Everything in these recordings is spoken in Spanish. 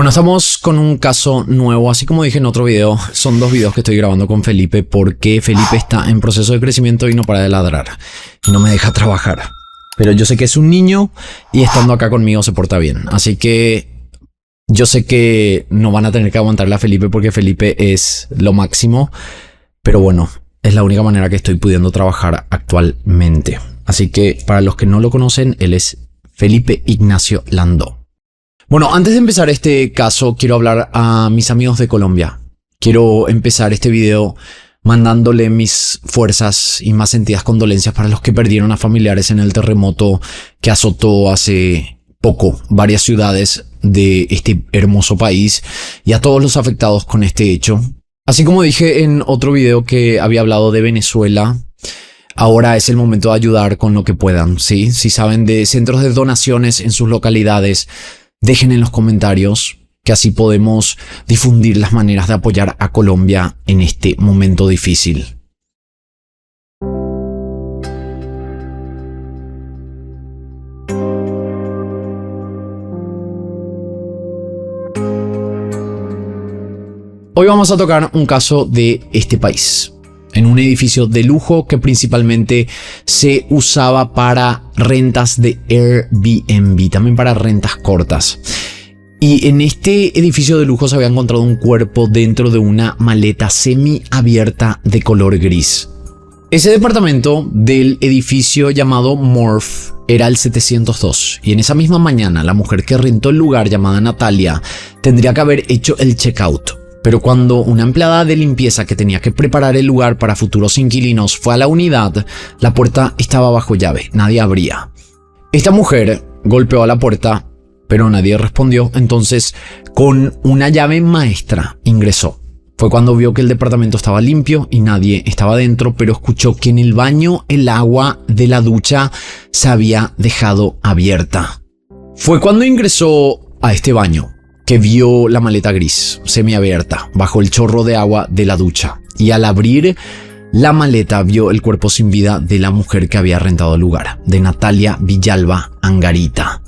Bueno, estamos con un caso nuevo. Así como dije en otro video, son dos videos que estoy grabando con Felipe porque Felipe está en proceso de crecimiento y no para de ladrar y no me deja trabajar. Pero yo sé que es un niño y estando acá conmigo se porta bien. Así que yo sé que no van a tener que aguantarle a Felipe porque Felipe es lo máximo. Pero bueno, es la única manera que estoy pudiendo trabajar actualmente. Así que para los que no lo conocen, él es Felipe Ignacio Landó. Bueno, antes de empezar este caso, quiero hablar a mis amigos de Colombia. Quiero empezar este video mandándole mis fuerzas y más sentidas condolencias para los que perdieron a familiares en el terremoto que azotó hace poco varias ciudades de este hermoso país y a todos los afectados con este hecho. Así como dije en otro video que había hablado de Venezuela, ahora es el momento de ayudar con lo que puedan, ¿sí? Si saben de centros de donaciones en sus localidades, dejen en los comentarios que así podemos difundir las maneras de apoyar a Colombia en este momento difícil. Hoy vamos a tocar un caso de este país, en un edificio de lujo que principalmente se usaba para rentas de Airbnb, también para rentas cortas. Y en este edificio de lujo se había encontrado un cuerpo dentro de una maleta semiabierta de color gris. Ese departamento del edificio llamado Morph era el 702 y en esa misma mañana la mujer que rentó el lugar, llamada Natalia, tendría que haber hecho el checkout. Pero cuando una empleada de limpieza que tenía que preparar el lugar para futuros inquilinos fue a la unidad, la puerta estaba bajo llave, nadie abría. Esta mujer golpeó a la puerta, pero nadie respondió, entonces con una llave maestra ingresó. Fue cuando vio que el departamento estaba limpio y nadie estaba dentro, pero escuchó que en el baño el agua de la ducha se había dejado abierta. Fue cuando ingresó a este baño que vio la maleta gris, semiabierta, bajo el chorro de agua de la ducha. Y al abrir la maleta vio el cuerpo sin vida de la mujer que había rentado el lugar, de Natalia Villalba Angarita.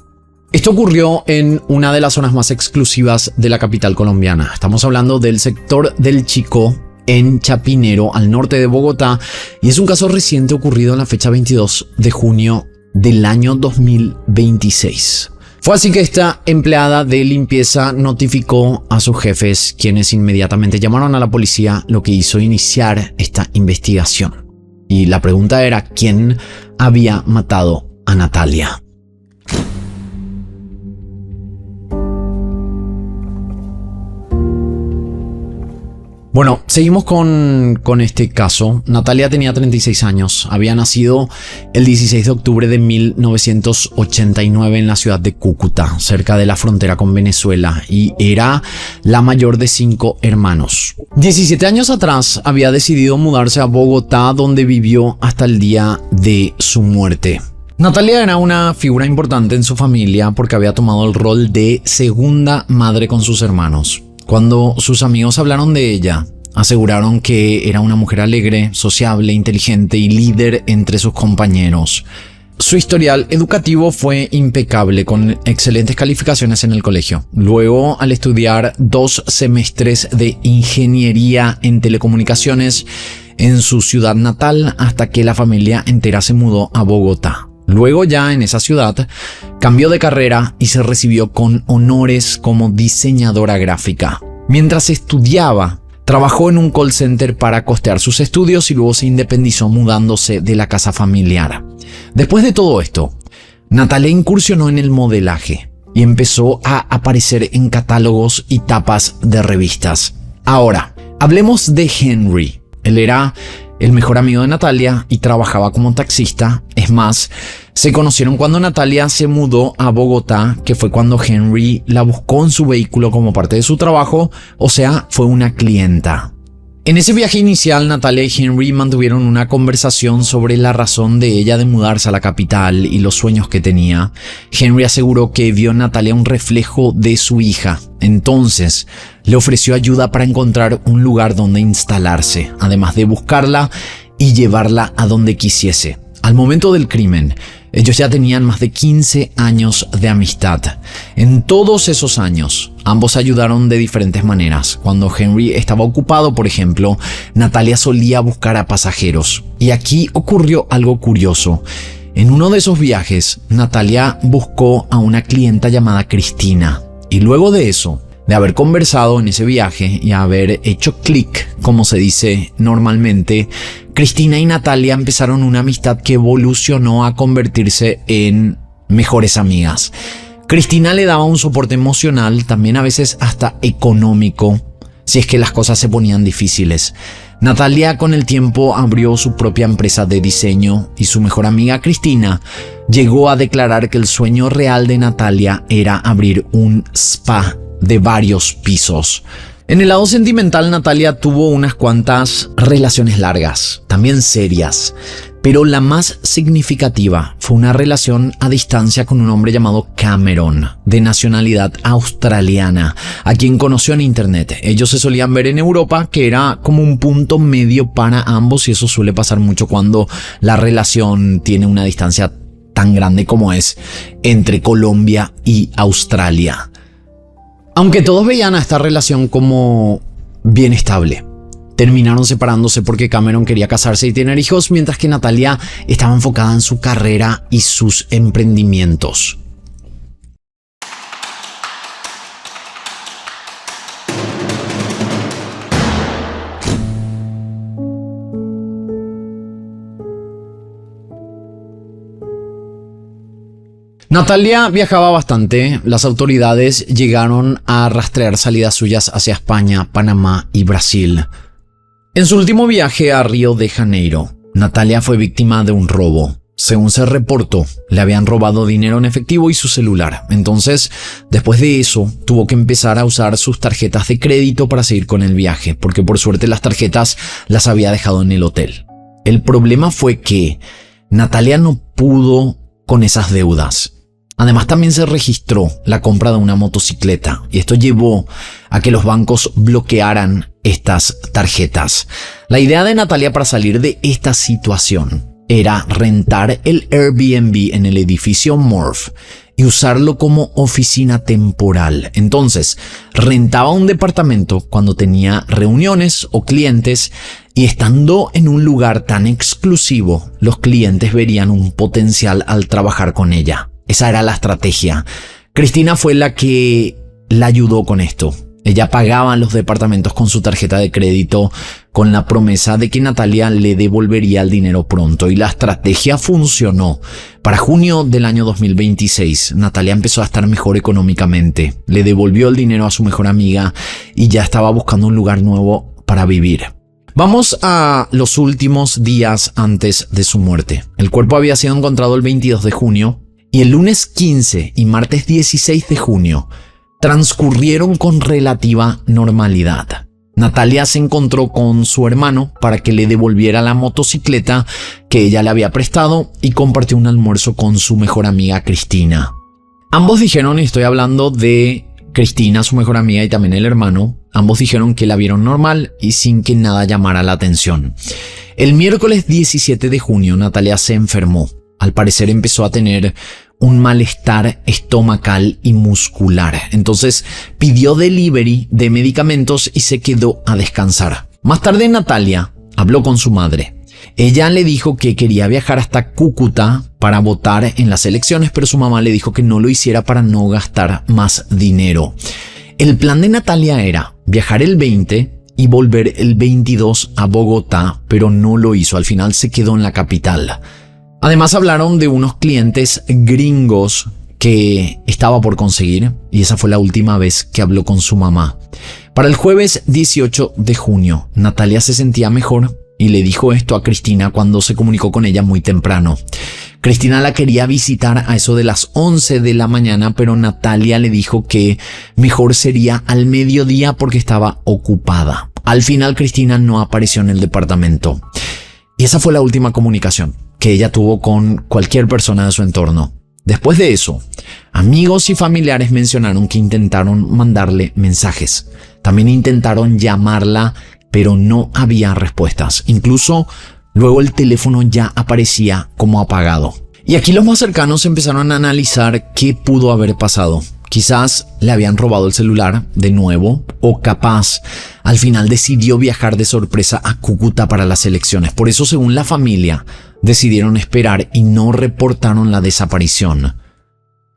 Esto ocurrió en una de las zonas más exclusivas de la capital colombiana. Estamos hablando del sector del Chicó, en Chapinero, al norte de Bogotá. Y es un caso reciente ocurrido en la fecha 22 de junio del año 2026. Fue así que esta empleada de limpieza notificó a sus jefes, quienes inmediatamente llamaron a la policía, lo que hizo iniciar esta investigación. Y la pregunta era, ¿quién había matado a Natalia? Bueno, seguimos con este caso. Natalia tenía 36 años, había nacido el 16 de octubre de 1989 en la ciudad de Cúcuta, cerca de la frontera con Venezuela, y era la mayor de 5 hermanos. 17 años atrás había decidido mudarse a Bogotá, donde vivió hasta el día de su muerte. Natalia era una figura importante en su familia porque había tomado el rol de segunda madre con sus hermanos. Cuando sus amigos hablaron de ella, aseguraron que era una mujer alegre, sociable, inteligente y líder entre sus compañeros. Su historial educativo fue impecable, con excelentes calificaciones en el colegio. Luego, al estudiar 2 semestres de ingeniería en telecomunicaciones en su ciudad natal, hasta que la familia entera se mudó a Bogotá. Luego, ya en esa ciudad, cambió de carrera y se recibió con honores como diseñadora gráfica. Mientras estudiaba, trabajó en un call center para costear sus estudios y luego se independizó mudándose de la casa familiar. Después de todo esto, Natalia incursionó en el modelaje y empezó a aparecer en catálogos y tapas de revistas. Ahora, hablemos de Henry. Él era el mejor amigo de Natalia y trabajaba como taxista. Es más, se conocieron cuando Natalia se mudó a Bogotá, que fue cuando Henry la buscó en su vehículo como parte de su trabajo, o sea, fue una clienta. En ese viaje inicial, Natalia y Henry mantuvieron una conversación sobre la razón de ella de mudarse a la capital y los sueños que tenía. Henry aseguró que vio en Natalia un reflejo de su hija. Entonces, le ofreció ayuda para encontrar un lugar donde instalarse, además de buscarla y llevarla a donde quisiese. Al momento del crimen, ellos ya tenían más de 15 años de amistad. En todos esos años, Ambos ayudaron de diferentes maneras. Cuando Henry estaba ocupado, por ejemplo, Natalia solía buscar a pasajeros. Y aquí ocurrió algo curioso. En uno de esos viajes, Natalia buscó a una clienta llamada Cristina. Y luego de eso, de haber conversado en ese viaje y haber hecho clic, como se dice normalmente, Cristina y Natalia empezaron una amistad que evolucionó a convertirse en mejores amigas. Cristina le daba un soporte emocional, también a veces hasta económico, si es que las cosas se ponían difíciles. Natalia con el tiempo abrió su propia empresa de diseño y su mejor amiga Cristina llegó a declarar que el sueño real de Natalia era abrir un spa de varios pisos. En el lado sentimental, Natalia tuvo unas cuantas relaciones largas, también serias, pero la más significativa fue una relación a distancia con un hombre llamado Cameron, de nacionalidad australiana, a quien conoció en internet. Ellos se solían ver en Europa, que era como un punto medio para ambos, y eso suele pasar mucho cuando la relación tiene una distancia tan grande como es entre Colombia y Australia. Aunque todos veían a esta relación como bien estable, terminaron separándose porque Cameron quería casarse y tener hijos, mientras que Natalia estaba enfocada en su carrera y sus emprendimientos. Natalia viajaba bastante. Las autoridades llegaron a rastrear salidas suyas hacia España, Panamá y Brasil. En su último viaje a Río de Janeiro, Natalia fue víctima de un robo. Según se reportó, le habían robado dinero en efectivo y su celular. Entonces, después de eso, tuvo que empezar a usar sus tarjetas de crédito para seguir con el viaje, porque por suerte las tarjetas las había dejado en el hotel. El problema fue que Natalia no pudo con esas deudas. Además, también se registró la compra de una motocicleta y esto llevó a que los bancos bloquearan estas tarjetas. La idea de Natalia para salir de esta situación era rentar el Airbnb en el edificio Morph y usarlo como oficina temporal. Entonces, rentaba un departamento cuando tenía reuniones o clientes, y estando en un lugar tan exclusivo, los clientes verían un potencial al trabajar con ella. Esa era la estrategia. Cristina fue la que la ayudó con esto. Ella pagaba los departamentos con su tarjeta de crédito con la promesa de que Natalia le devolvería el dinero pronto, y la estrategia funcionó. Para junio del año 2026, Natalia empezó a estar mejor económicamente. Le devolvió el dinero a su mejor amiga y ya estaba buscando un lugar nuevo para vivir. Vamos a los últimos días antes de su muerte. El cuerpo había sido encontrado el 22 de junio y el lunes 15 y martes 16 de junio transcurrieron con relativa normalidad. Natalia se encontró con su hermano para que le devolviera la motocicleta que ella le había prestado y compartió un almuerzo con su mejor amiga Cristina. Ambos dijeron, y estoy hablando de Cristina, su mejor amiga, y también el hermano, ambos dijeron que la vieron normal y sin que nada llamara la atención. El miércoles 17 de junio, Natalia se enfermó. Al parecer empezó a tener un malestar estomacal y muscular. Entonces pidió delivery de medicamentos y se quedó a descansar. Más tarde, Natalia habló con su madre. Ella le dijo que quería viajar hasta Cúcuta para votar en las elecciones, pero su mamá le dijo que no lo hiciera para no gastar más dinero. El plan de Natalia era viajar el 20 y volver el 22 a Bogotá, pero no lo hizo. Al final se quedó en la capital. Además, hablaron de unos clientes gringos que estaba por conseguir, y esa fue la última vez que habló con su mamá. Para el jueves 18 de junio, Natalia se sentía mejor y le dijo esto a Cristina cuando se comunicó con ella muy temprano. Cristina la quería visitar a eso de las 11 de la mañana, pero Natalia le dijo que mejor sería al mediodía porque estaba ocupada. Al final, Cristina no apareció en el departamento. Y esa fue la última comunicación que ella tuvo con cualquier persona de su entorno. Después de eso, amigos y familiares mencionaron que intentaron mandarle mensajes. También intentaron llamarla, pero no había respuestas. Incluso luego el teléfono ya aparecía como apagado. Y aquí los más cercanos empezaron a analizar qué pudo haber pasado. Quizás le habían robado el celular de nuevo, o capaz al final decidió viajar de sorpresa a Cúcuta para las elecciones. Por eso, según la familia, decidieron esperar y no reportaron la desaparición.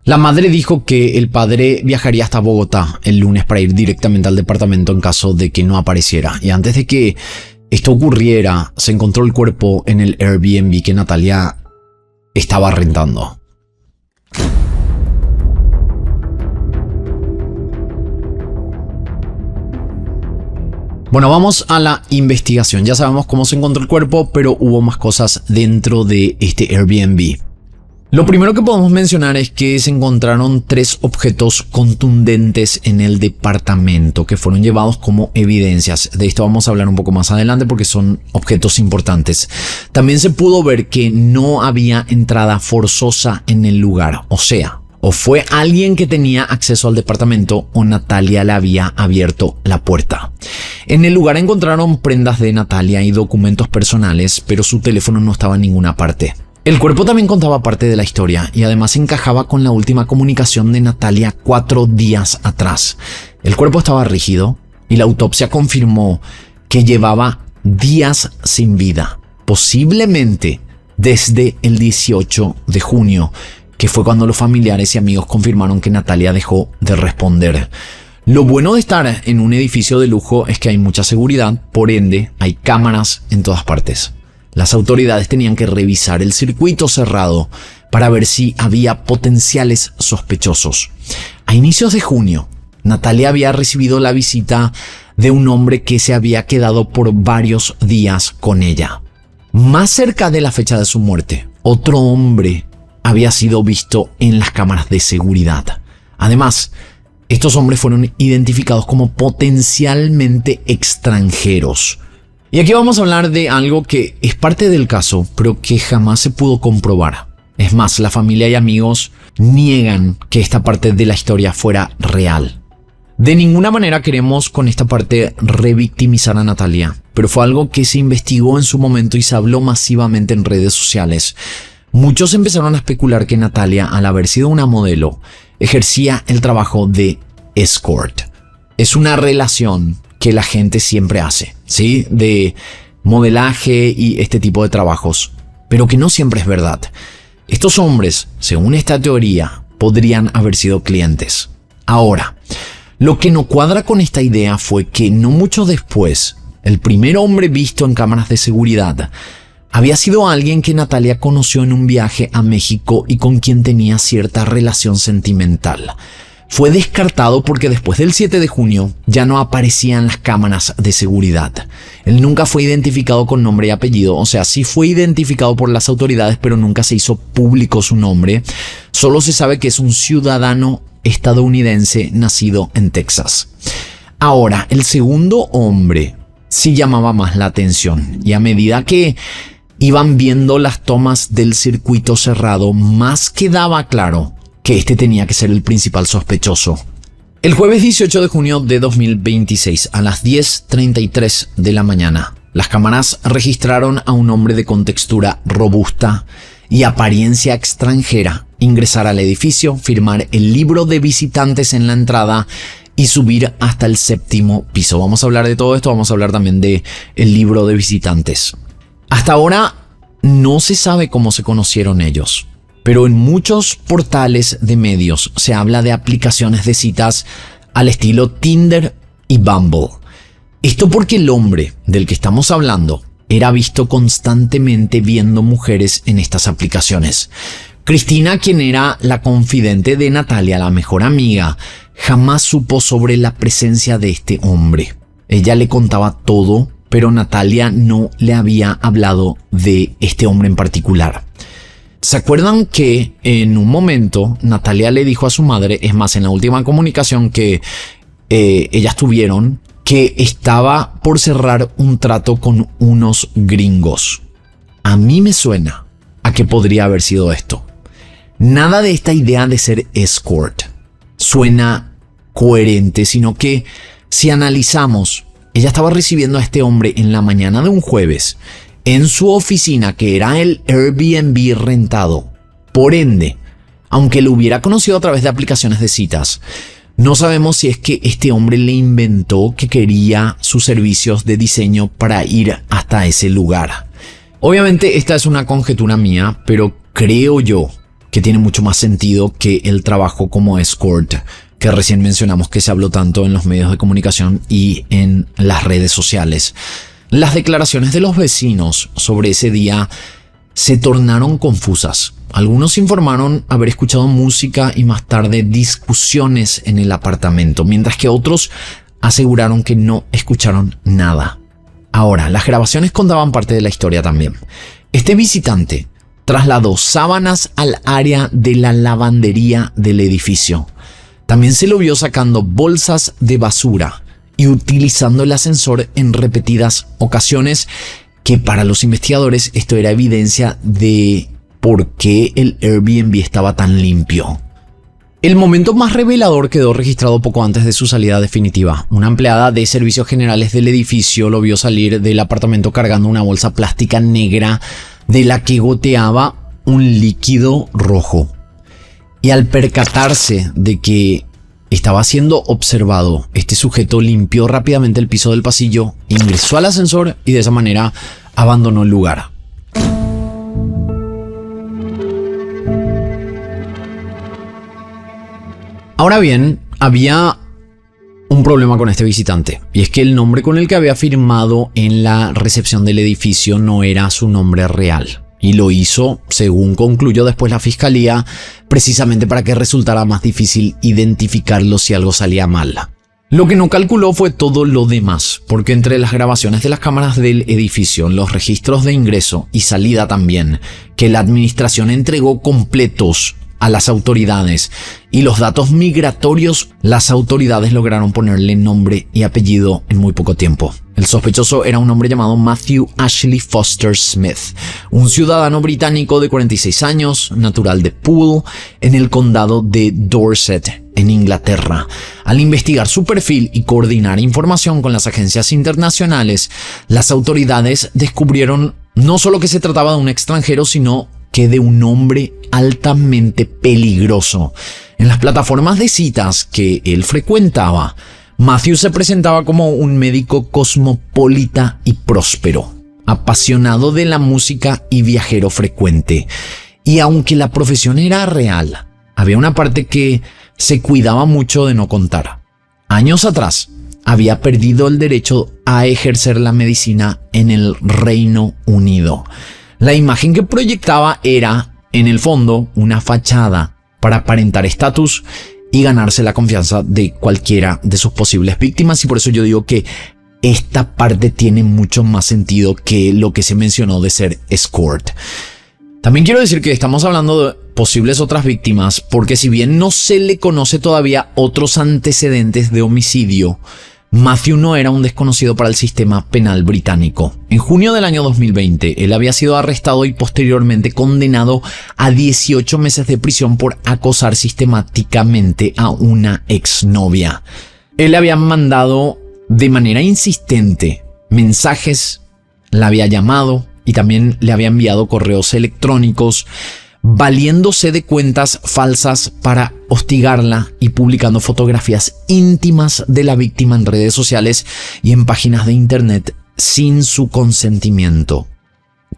La madre dijo que el padre viajaría hasta Bogotá el lunes para ir directamente al departamento en caso de que no apareciera. Y antes de que esto ocurriera, se encontró el cuerpo en el Airbnb que Natalia estaba rentando. Bueno, vamos a la investigación. Ya sabemos cómo se encontró el cuerpo, pero hubo más cosas dentro de este Airbnb. Lo primero que podemos mencionar es que se encontraron 3 objetos contundentes en el departamento que fueron llevados como evidencias. De esto vamos a hablar un poco más adelante porque son objetos importantes. También se pudo ver que no había entrada forzosa en el lugar. O sea, o fue alguien que tenía acceso al departamento o Natalia le había abierto la puerta. En el lugar encontraron prendas de Natalia y documentos personales, pero su teléfono no estaba en ninguna parte. El cuerpo también contaba parte de la historia y además encajaba con la última comunicación de Natalia 4 días atrás. El cuerpo estaba rígido y la autopsia confirmó que llevaba días sin vida, posiblemente desde el 18 de junio, que fue cuando los familiares y amigos confirmaron que Natalia dejó de responder. Lo bueno de estar en un edificio de lujo es que hay mucha seguridad, por ende hay cámaras en todas partes. Las autoridades tenían que revisar el circuito cerrado para ver si había potenciales sospechosos. A inicios de junio, Natalia había recibido la visita de un hombre que se había quedado por varios días con ella. Más cerca de la fecha de su muerte, otro hombre había sido visto en las cámaras de seguridad. Además, estos hombres fueron identificados como potencialmente extranjeros. Y aquí vamos a hablar de algo que es parte del caso, pero que jamás se pudo comprobar. Es más, la familia y amigos niegan que esta parte de la historia fuera real. De ninguna manera queremos con esta parte revictimizar a Natalia, pero fue algo que se investigó en su momento y se habló masivamente en redes sociales. Muchos empezaron a especular que Natalia, al haber sido una modelo, ejercía el trabajo de escort. Es una relación que la gente siempre hace, ¿sí? De modelaje y este tipo de trabajos, pero que no siempre es verdad. Estos hombres, según esta teoría, podrían haber sido clientes. Ahora, lo que no cuadra con esta idea fue que no mucho después, el primer hombre visto en cámaras de seguridad había sido alguien que Natalia conoció en un viaje a México y con quien tenía cierta relación sentimental. Fue descartado porque después del 7 de junio ya no aparecía en las cámaras de seguridad. Él nunca fue identificado con nombre y apellido, o sea, sí fue identificado por las autoridades, pero nunca se hizo público su nombre. Solo se sabe que es un ciudadano estadounidense nacido en Texas. Ahora, el segundo hombre sí llamaba más la atención y a medida que iban viendo las tomas del circuito cerrado, más quedaba claro que este tenía que ser el principal sospechoso. El jueves 18 de junio de 2026, a las 10:33 de la mañana, las cámaras registraron a un hombre de contextura robusta y apariencia extranjera ingresar al edificio, firmar el libro de visitantes en la entrada y subir hasta el 7º piso. Vamos a hablar de todo esto, vamos a hablar también de el libro de visitantes. Hasta ahora no se sabe cómo se conocieron ellos, pero en muchos portales de medios se habla de aplicaciones de citas al estilo Tinder y Bumble. Esto porque el hombre del que estamos hablando era visto constantemente viendo mujeres en estas aplicaciones. Cristina, quien era la confidente de Natalia, la mejor amiga, jamás supo sobre la presencia de este hombre. Ella le contaba todo, pero Natalia no le había hablado de este hombre en particular. ¿Se acuerdan que en un momento Natalia le dijo a su madre, es más, en la última comunicación que ellas tuvieron, que estaba por cerrar un trato con unos gringos? A mí me suena a que podría haber sido esto. Nada de esta idea de ser escort suena coherente, sino que si analizamos, ella estaba recibiendo a este hombre en la mañana de un jueves en su oficina, que era el Airbnb rentado. Por ende, aunque lo hubiera conocido a través de aplicaciones de citas. No sabemos si es que este hombre le inventó que quería sus servicios de diseño para ir hasta ese lugar. Obviamente esta es una conjetura mía, pero creo yo que tiene mucho más sentido que el trabajo como escort que recién mencionamos, que se habló tanto en los medios de comunicación y en las redes sociales. Las declaraciones de los vecinos sobre ese día se tornaron confusas. Algunos informaron haber escuchado música y más tarde discusiones en el apartamento, mientras que otros aseguraron que no escucharon nada. Ahora, las grabaciones contaban parte de la historia también. Este visitante trasladó sábanas al área de la lavandería del edificio. También se lo vio sacando bolsas de basura y utilizando el ascensor en repetidas ocasiones, que para los investigadores esto era evidencia de por qué el Airbnb estaba tan limpio. El momento más revelador quedó registrado poco antes de su salida definitiva. Una empleada de servicios generales del edificio lo vio salir del apartamento cargando una bolsa plástica negra de la que goteaba un líquido rojo. Y al percatarse de que estaba siendo observado, este sujeto limpió rápidamente el piso del pasillo, ingresó al ascensor y de esa manera abandonó el lugar. Ahora bien, había un problema con este visitante, y es que el nombre con el que había firmado en la recepción del edificio no era su nombre real. Y lo hizo, según concluyó después la fiscalía, precisamente para que resultara más difícil identificarlo si algo salía mal. Lo que no calculó fue todo lo demás, porque entre las grabaciones de las cámaras del edificio, los registros de ingreso y salida también, que la administración entregó completos a las autoridades, y los datos migratorios, las autoridades lograron ponerle nombre y apellido en muy poco tiempo. El sospechoso era un hombre llamado Matthew Ashley Foster Smith, un ciudadano británico de 46 años, natural de Poole, en el condado de Dorset, en Inglaterra. Al investigar su perfil y coordinar información con las agencias internacionales, las autoridades descubrieron no solo que se trataba de un extranjero, sino que de un hombre altamente peligroso. En las plataformas de citas que él frecuentaba, Matthew se presentaba como un médico cosmopolita y próspero, apasionado de la música y viajero frecuente. Y aunque la profesión era real, había una parte que se cuidaba mucho de no contar. Años atrás, había perdido el derecho a ejercer la medicina en el Reino Unido. La imagen que proyectaba era, en el fondo, una fachada para aparentar estatus y ganarse la confianza de cualquiera de sus posibles víctimas, y por eso yo digo que esta parte tiene mucho más sentido que lo que se mencionó de ser escort. También quiero decir que estamos hablando de posibles otras víctimas, porque si bien no se le conoce todavía otros antecedentes de homicidio, Matthew no era un desconocido para el sistema penal británico. En junio del año 2020, él había sido arrestado y posteriormente condenado a 18 meses de prisión por acosar sistemáticamente a una exnovia. Él le había mandado de manera insistente mensajes, la había llamado y también le había enviado correos electrónicos, valiéndose de cuentas falsas para hostigarla y publicando fotografías íntimas de la víctima en redes sociales y en páginas de internet sin su consentimiento.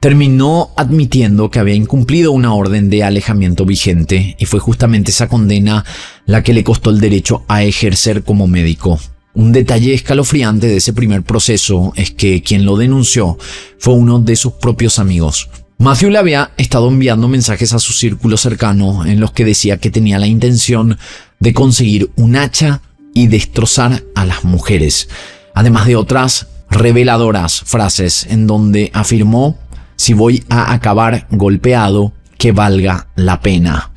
Terminó admitiendo que había incumplido una orden de alejamiento vigente, y fue justamente esa condena la que le costó el derecho a ejercer como médico. Un detalle escalofriante de ese primer proceso es que quien lo denunció fue uno de sus propios amigos. Matthew le había estado enviando mensajes a su círculo cercano en los que decía que tenía la intención de conseguir un hacha y destrozar a las mujeres, además de otras reveladoras frases en donde afirmó: si voy a acabar golpeado, que valga la pena.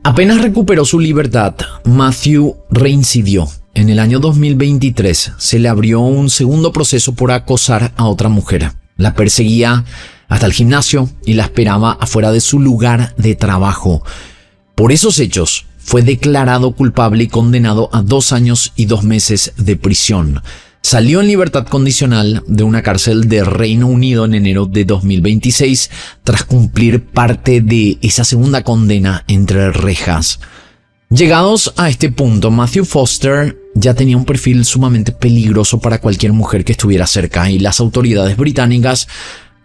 Apenas recuperó su libertad, Matthew reincidió. En el año 2023 se le abrió un segundo proceso por acosar a otra mujer. La perseguía hasta el gimnasio y la esperaba afuera de su lugar de trabajo. Por esos hechos, fue declarado culpable y condenado a 2 años y 2 meses de prisión. salió en libertad condicional de una cárcel de Reino Unido en enero de 2026 tras cumplir parte de esa segunda condena entre rejas. Llegados a este punto, Matthew Foster ya tenía un perfil sumamente peligroso para cualquier mujer que estuviera cerca y las autoridades británicas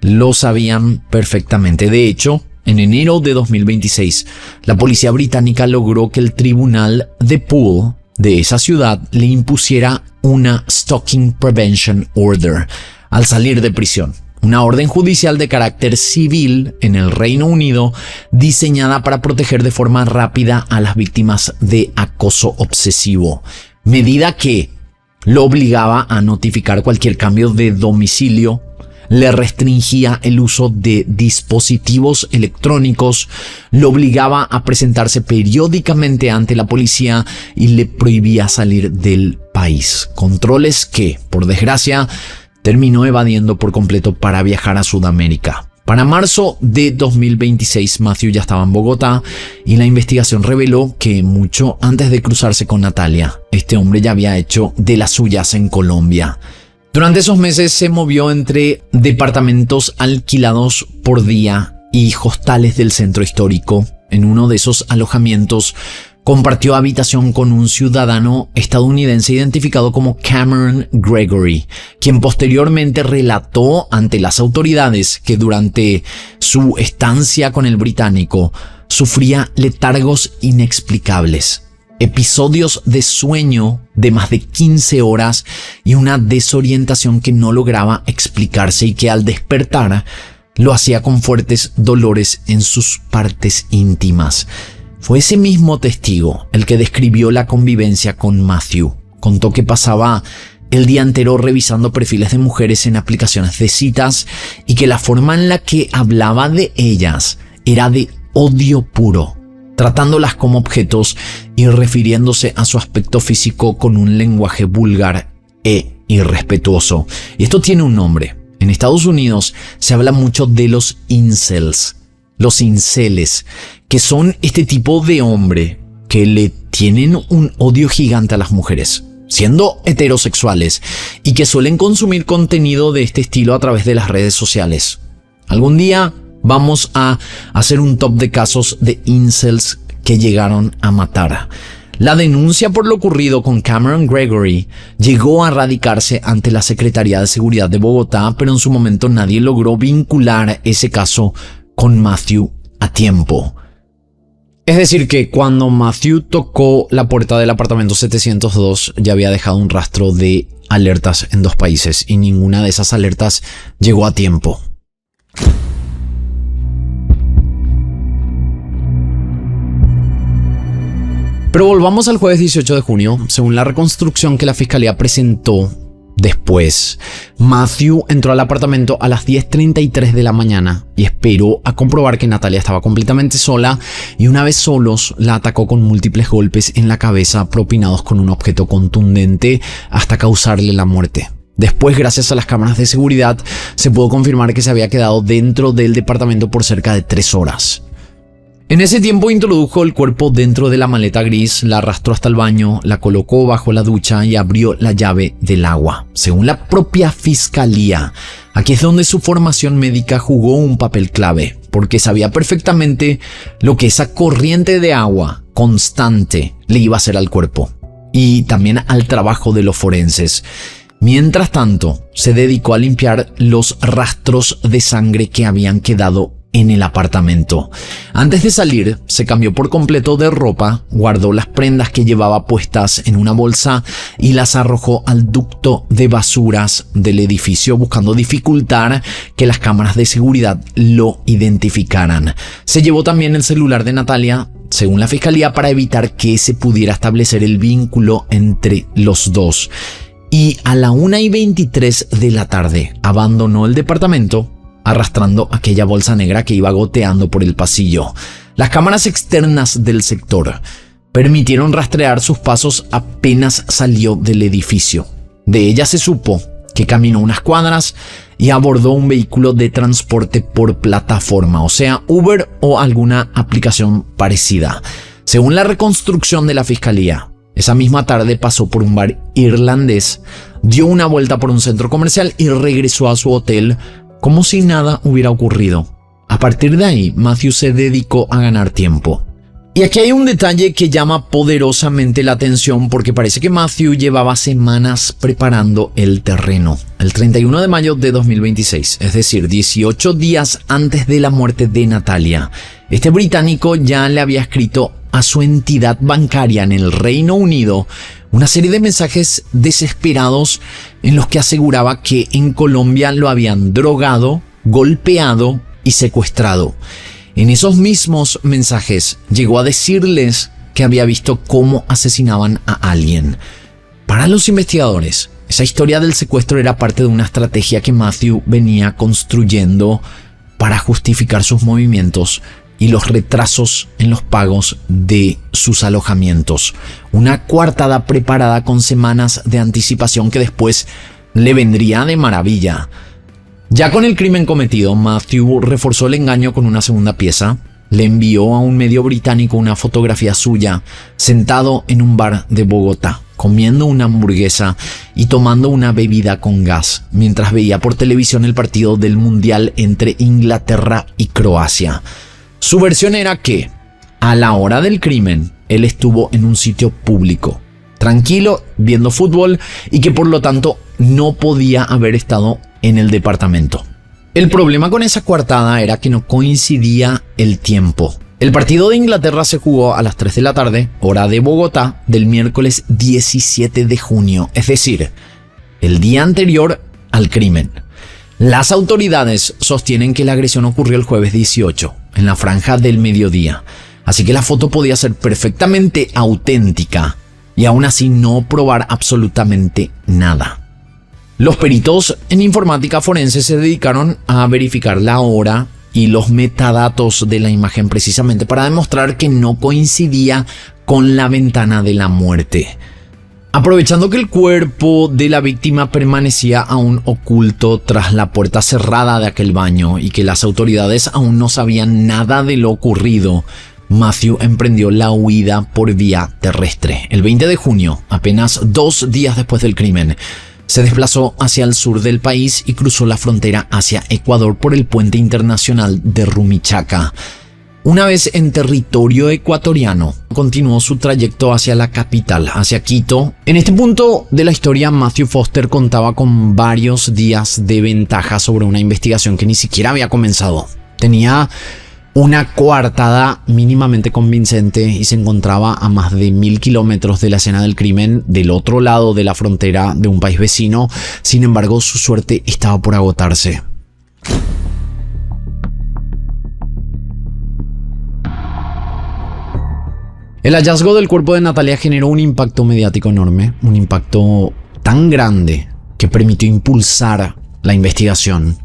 lo sabían perfectamente. De hecho, en enero de 2026, la policía británica logró que el tribunal de Poole de esa ciudad le impusiera una Stalking Prevention Order al salir de prisión. Una orden judicial de carácter civil en el Reino Unido diseñada para proteger de forma rápida a las víctimas de acoso obsesivo, medida que lo obligaba a notificar cualquier cambio de domicilio, le restringía el uso de dispositivos electrónicos, lo obligaba a presentarse periódicamente ante la policía y le prohibía salir del país. Controles que, por desgracia, terminó evadiendo por completo para viajar a Sudamérica. Para marzo de 2026, Matthew ya estaba en Bogotá y la investigación reveló que mucho antes de cruzarse con Natalia, este hombre ya había hecho de las suyas en Colombia. Durante esos meses se movió entre departamentos alquilados por día y hostales del centro histórico. En uno de esos alojamientos compartió habitación con un ciudadano estadounidense identificado como Cameron Gregory, quien posteriormente relató ante las autoridades que durante su estancia con el británico sufría letargos inexplicables, episodios de sueño de más de 15 horas y una desorientación que no lograba explicarse y que al despertar lo hacía con fuertes dolores en sus partes íntimas. Fue ese mismo testigo el que describió la convivencia con Matthew. Contó que pasaba el día entero revisando perfiles de mujeres en aplicaciones de citas y que la forma en la que hablaba de ellas era de odio puro, tratándolas como objetos y refiriéndose a su aspecto físico con un lenguaje vulgar e irrespetuoso. Y esto tiene un nombre. En Estados Unidos se habla mucho de los incels. Los inceles, que son este tipo de hombre que le tienen un odio gigante a las mujeres, siendo heterosexuales, y que suelen consumir contenido de este estilo a través de las redes sociales. Algún día vamos a hacer un top de casos de incels que llegaron a matar. La denuncia por lo ocurrido con Cameron Gregory llegó a radicarse ante la Secretaría de Seguridad de Bogotá, pero en su momento nadie logró vincular ese caso con Matthew a tiempo. Es decir que cuando Matthew tocó la puerta del apartamento 702 ya había dejado un rastro de alertas en 2 países y ninguna de esas alertas llegó a tiempo. Pero volvamos al jueves 18 de junio. Según la reconstrucción que la fiscalía presentó después, Matthew entró al apartamento a las 10:33 de la mañana y esperó a comprobar que Natalia estaba completamente sola, y una vez solos la atacó con múltiples golpes en la cabeza propinados con un objeto contundente hasta causarle la muerte. Después, gracias a las cámaras de seguridad, se pudo confirmar que se había quedado dentro del departamento por cerca de 3 horas. En ese tiempo introdujo el cuerpo dentro de la maleta gris, la arrastró hasta el baño, la colocó bajo la ducha y abrió la llave del agua. Según la propia fiscalía, aquí es donde su formación médica jugó un papel clave, porque sabía perfectamente lo que esa corriente de agua constante le iba a hacer al cuerpo y también al trabajo de los forenses. Mientras tanto, se dedicó a limpiar los rastros de sangre que habían quedado en el apartamento. Antes de salir, se cambió por completo de ropa, guardó las prendas que llevaba puestas en una bolsa y las arrojó al ducto de basuras del edificio, buscando dificultar que las cámaras de seguridad lo identificaran. Se llevó también el celular de Natalia, según la fiscalía, para evitar que se pudiera establecer el vínculo entre los dos. Y a la 1:23 de la tarde abandonó el departamento, arrastrando aquella bolsa negra que iba goteando por el pasillo. Las cámaras externas del sector permitieron rastrear sus pasos apenas salió del edificio. De ella se supo que caminó unas cuadras y abordó un vehículo de transporte por plataforma, o sea, Uber o alguna aplicación parecida. Según la reconstrucción de la fiscalía, Esa misma tarde pasó por un bar irlandés, dio una vuelta por un centro comercial y regresó a su hotel como si nada hubiera ocurrido. A partir de ahí, Matthew se dedicó a ganar tiempo. Y aquí hay un detalle que llama poderosamente la atención porque parece que Matthew llevaba semanas preparando el terreno. El 31 de mayo de 2026, es decir, 18 días antes de la muerte de Natalia, este británico ya le había escrito a su entidad bancaria en el Reino Unido una serie de mensajes desesperados en los que aseguraba que en Colombia lo habían drogado, golpeado y secuestrado. En esos mismos mensajes llegó a decirles que había visto cómo asesinaban a alguien. Para los investigadores, esa historia del secuestro era parte de una estrategia que Matthew venía construyendo para justificar sus movimientos y los retrasos en los pagos de sus alojamientos. Una coartada preparada con semanas de anticipación que después le vendría de maravilla. Ya con el crimen cometido, Matthew reforzó el engaño con una segunda pieza. Le envió a un medio británico una fotografía suya, sentado en un bar de Bogotá, comiendo una hamburguesa y tomando una bebida con gas, mientras veía por televisión el partido del Mundial entre Inglaterra y Croacia. Su versión era que, a la hora del crimen, él estuvo en un sitio público, tranquilo, viendo fútbol, y que por lo tanto no podía haber estado en el departamento. El problema con esa coartada era que no coincidía el tiempo. El partido de Inglaterra se jugó a las 3 de la tarde, hora de Bogotá, del miércoles 17 de junio, es decir, el día anterior al crimen. Las autoridades sostienen que la agresión ocurrió el jueves 18, en la franja del mediodía, así que la foto podía ser perfectamente auténtica y aún así no probar absolutamente nada. Los peritos en informática forense se dedicaron a verificar la hora y los metadatos de la imagen precisamente para demostrar que no coincidía con la ventana de la muerte. Aprovechando que el cuerpo de la víctima permanecía aún oculto tras la puerta cerrada de aquel baño y que las autoridades aún no sabían nada de lo ocurrido, Matthew emprendió la huida por vía terrestre. El 20 de junio, apenas 2 días después del crimen, se desplazó hacia el sur del país y cruzó la frontera hacia Ecuador por el puente internacional de Rumichaca. Una vez en territorio ecuatoriano, continuó su trayecto hacia la capital, hacia Quito. En este punto de la historia, Matthew Foster contaba con varios días de ventaja sobre una investigación que ni siquiera había comenzado. Tenía una coartada mínimamente convincente y se encontraba a más de 1000 kilómetros de la escena del crimen, del otro lado de la frontera de un país vecino. Sin embargo, su suerte estaba por agotarse. El hallazgo del cuerpo de Natalia generó un impacto mediático enorme, un impacto tan grande que permitió impulsar la investigación.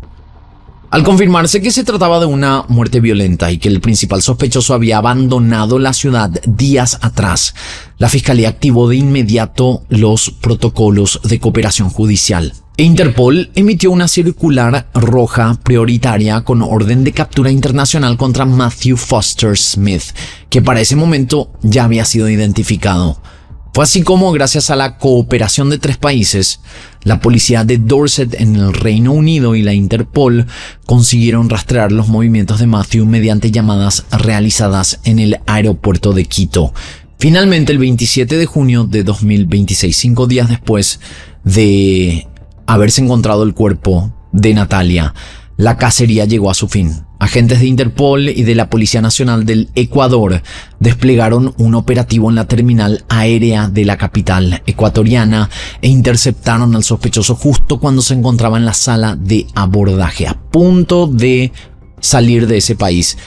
Al confirmarse que se trataba de una muerte violenta y que el principal sospechoso había abandonado la ciudad días atrás, la fiscalía activó de inmediato los protocolos de cooperación judicial. Interpol emitió una circular roja prioritaria con orden de captura internacional contra Matthew Foster Smith, que para ese momento ya había sido identificado. Fue así como, gracias a la cooperación de 3 países, la policía de Dorset en el Reino Unido y la Interpol consiguieron rastrear los movimientos de Matthew mediante llamadas realizadas en el aeropuerto de Quito. Finalmente, el 27 de junio de 2026, 5 días después de haberse encontrado el cuerpo de Natalia, la cacería llegó a su fin. Agentes de Interpol y de la Policía Nacional del Ecuador desplegaron un operativo en la terminal aérea de la capital ecuatoriana e interceptaron al sospechoso justo cuando se encontraba en la sala de abordaje, a punto de salir de ese país,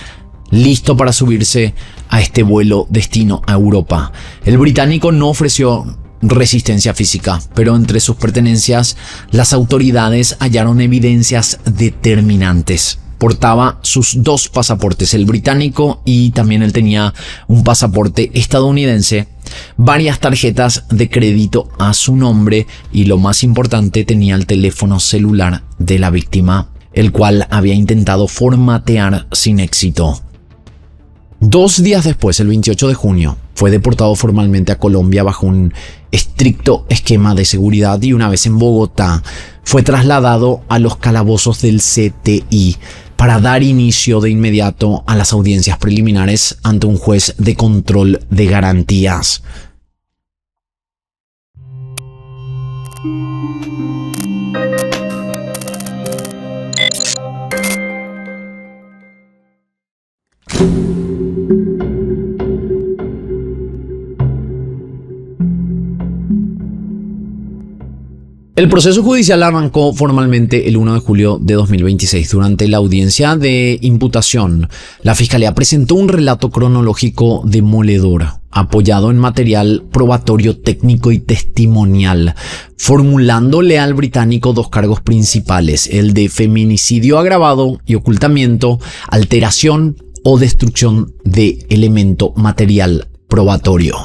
listo para subirse a este vuelo destino a Europa. El británico no ofreció resistencia física, pero entre sus pertenencias las autoridades hallaron evidencias determinantes. Portaba sus 2 pasaportes, el británico y también él tenía un pasaporte estadounidense, varias tarjetas de crédito a su nombre y lo más importante, tenía el teléfono celular de la víctima, el cual había intentado formatear sin éxito. 2 días después, el 28 de junio, Fue deportado formalmente a Colombia bajo un estricto esquema de seguridad y una vez en Bogotá fue trasladado a los calabozos del CTI para dar inicio de inmediato a las audiencias preliminares ante un juez de control de garantías. El proceso judicial arrancó formalmente el 1 de julio de 2026. Durante la audiencia de imputación, la Fiscalía presentó un relato cronológico demoledor, apoyado en material probatorio técnico y testimonial, formulándole al británico dos cargos principales: el de feminicidio agravado y ocultamiento, alteración o destrucción de elemento material probatorio.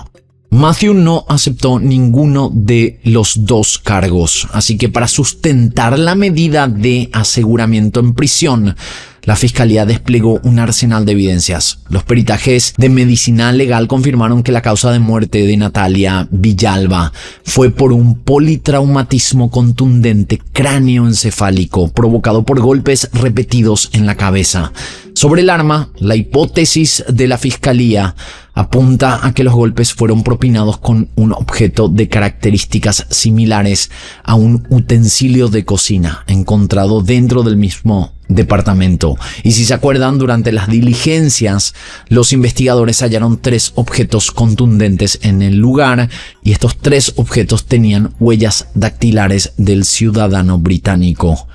Matthew no aceptó ninguno de los dos cargos, así que para sustentar la medida de aseguramiento en prisión, la Fiscalía desplegó un arsenal de evidencias. Los peritajes de medicina legal confirmaron que la causa de muerte de Natalia Villalba fue por un politraumatismo contundente cráneoencefálico provocado por golpes repetidos en la cabeza. Sobre el arma, la hipótesis de la Fiscalía apunta a que los golpes fueron propinados con un objeto de características similares a un utensilio de cocina encontrado dentro del mismo departamento. Y si se acuerdan, durante las diligencias, los investigadores hallaron 3 objetos contundentes en el lugar y estos 3 objetos tenían huellas dactilares del ciudadano británico.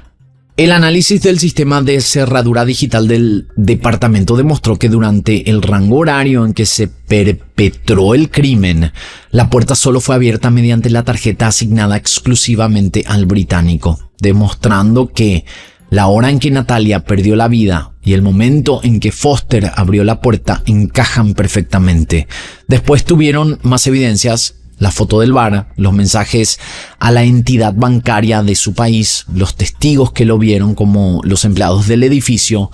El análisis del sistema de cerradura digital del departamento demostró que durante el rango horario en que se perpetró el crimen, la puerta solo fue abierta mediante la tarjeta asignada exclusivamente al británico, demostrando que la hora en que Natalia perdió la vida y el momento en que Foster abrió la puerta encajan perfectamente. Después tuvieron más evidencias: la foto del bar, los mensajes a la entidad bancaria de su país, los testigos que lo vieron como los empleados del edificio.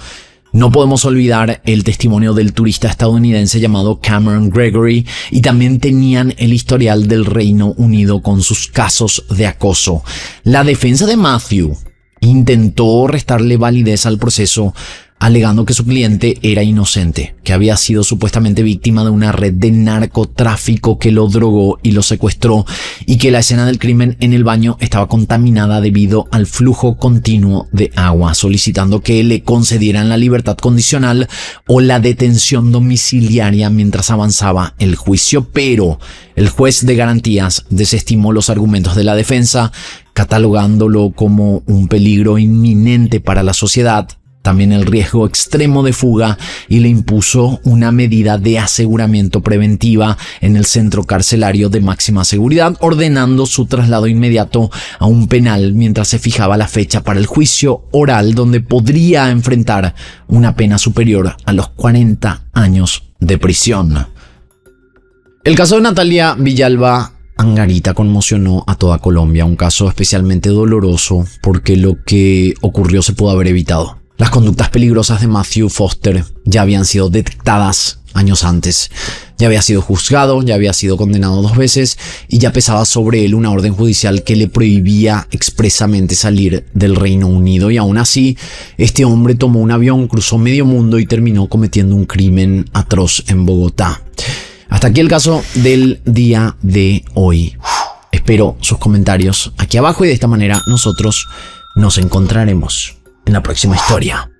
No podemos olvidar el testimonio del turista estadounidense llamado Cameron Gregory, y también tenían el historial del Reino Unido con sus casos de acoso. La defensa de Matthew intentó restarle validez al proceso, alegando que su cliente era inocente, que había sido supuestamente víctima de una red de narcotráfico que lo drogó y lo secuestró, y que la escena del crimen en el baño estaba contaminada debido al flujo continuo de agua, solicitando que le concedieran la libertad condicional o la detención domiciliaria mientras avanzaba el juicio. Pero el juez de garantías desestimó los argumentos de la defensa, catalogándolo como un peligro inminente para la sociedad, también el riesgo extremo de fuga, y le impuso una medida de aseguramiento preventiva en el centro carcelario de máxima seguridad, ordenando su traslado inmediato a un penal mientras se fijaba la fecha para el juicio oral, donde podría enfrentar una pena superior a los 40 años de prisión. El caso de Natalia Villalba Angarita conmocionó a toda Colombia, un caso especialmente doloroso porque lo que ocurrió se pudo haber evitado. Las conductas peligrosas de Matthew Foster ya habían sido detectadas años antes. Ya había sido juzgado, ya había sido condenado 2 veces y ya pesaba sobre él una orden judicial que le prohibía expresamente salir del Reino Unido. Y aún así, este hombre tomó un avión, cruzó medio mundo y terminó cometiendo un crimen atroz en Bogotá. Hasta aquí el caso del día de hoy. Espero sus comentarios aquí abajo y de esta manera nosotros nos encontraremos en la próxima historia.